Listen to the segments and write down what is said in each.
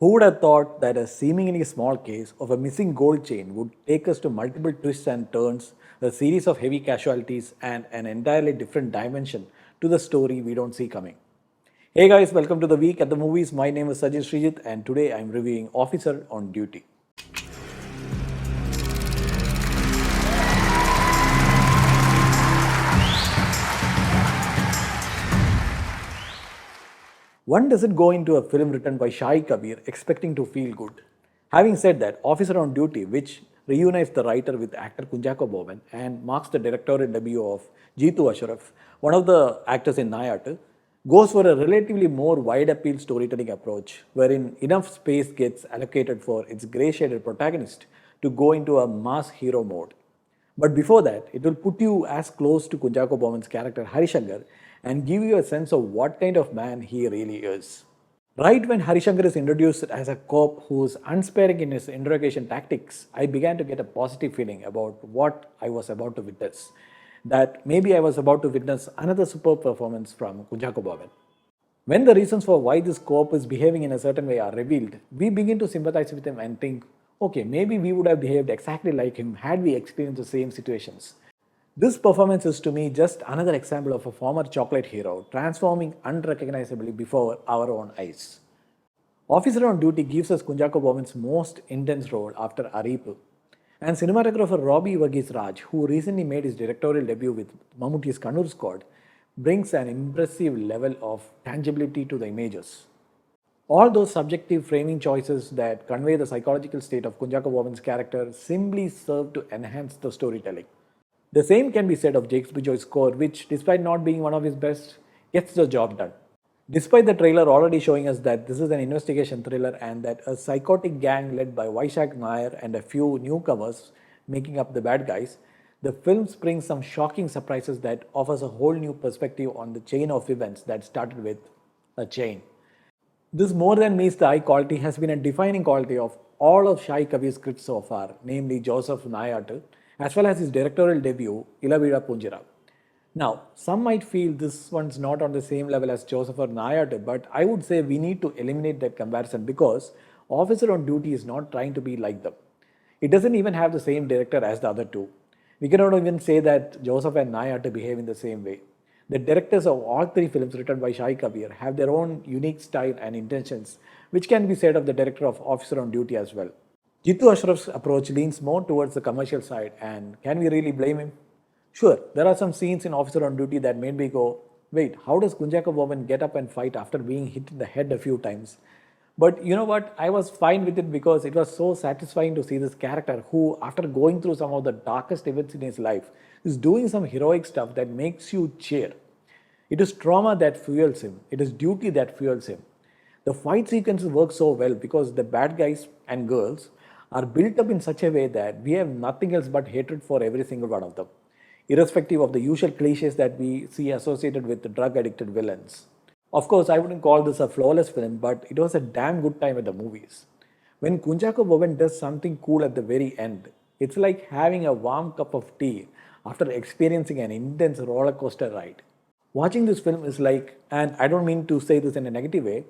Who would have thought that a seemingly small case of a missing gold chain would take us to multiple twists and turns, a series of heavy casualties, and an entirely different dimension to the story we don't see coming? Hey guys, welcome to the week at the movies. My name is Sajin Shrijith, and today I'm reviewing Officer on Duty. One doesn't go into a film written by Shahi Kabir expecting to feel good. Having said that, Officer on Duty, which reunites the writer with actor Kunchako Boban and marks the directorial debut of Jeetu Ashraf, one of the actors in Nayattu, goes for a relatively more wide appeal storytelling approach wherein enough space gets allocated for its grey shaded protagonist to go into a mass hero mode. But before that, it will put you as close to Kunchako Boban's character Harishankar and give you a sense of what kind of man he really is. Right when Harishankar is introduced as a cop who is unsparing in his interrogation tactics, I began to get a positive feeling about what I was about to witness. That maybe I was about to witness another superb performance from Kunchako Boban. When the reasons for why this cop is behaving in a certain way are revealed, we begin to sympathize with him and think, okay, maybe we would have behaved exactly like him had we experienced the same situations. This performance is to me just another example of a former chocolate hero transforming unrecognizably before our own eyes. Officer on Duty gives us Kunchako Boban's most intense role after Aripu. And cinematographer Robbie Verghese Raj, who recently made his directorial debut with Mammootty's Kannur Squad, brings an impressive level of tangibility to the images. All those subjective framing choices that convey the psychological state of Kunchako Boban's character simply serve to enhance the storytelling. The same can be said of Jakes Bijoy's score, which, despite not being one of his best, gets the job done. Despite the trailer already showing us that this is an investigation thriller and that a psychotic gang led by Vaishak Nair and a few newcomers making up the bad guys, the film brings some shocking surprises that offers a whole new perspective on the chain of events that started with a chain. This more than meets the eye quality has been a defining quality of all of Shahi Kabir's scripts so far, namely Joseph and Nayattu, as well as his directorial debut, Ilavida Punjira. Now, some might feel this one's not on the same level as Joseph or Nayattu, but I would say we need to eliminate that comparison because Officer on Duty is not trying to be like them. It doesn't even have the same director as the other two. We cannot even say that Joseph and Nayattu behave in the same way. The directors of all three films written by Shahi Kabir have their own unique style and intentions, which can be said of the director of Officer on Duty as well. Jeetu Ashraf's approach leans more towards the commercial side, and can we really blame him? Sure, there are some scenes in Officer on Duty that made me go, wait, how does Kunchako Boban get up and fight after being hit in the head a few times? But you know what? I was fine with it because it was so satisfying to see this character who, after going through some of the darkest events in his life, is doing some heroic stuff that makes you cheer. It is trauma that fuels him, it is duty that fuels him. The fight sequences work so well because the bad guys and girls are built up in such a way that we have nothing else but hatred for every single one of them, irrespective of the usual cliches that we see associated with drug addicted villains. Of course, I wouldn't call this a flawless film, but it was a damn good time at the movies. When Kunchako Boban does something cool at the very end, it's like having a warm cup of tea after experiencing an intense roller coaster ride. Watching this film is like, and I don't mean to say this in a negative way,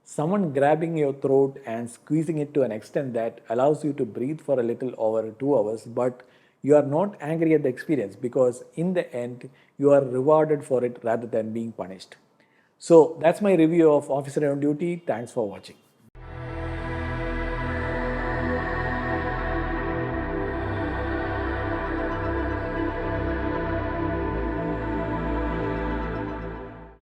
someone grabbing your throat and squeezing it to an extent that allows you to breathe for a little over 2 hours, but you are not angry at the experience because in the end you are rewarded for it rather than being punished. So that's my review of Officer on Duty. Thanks for watching.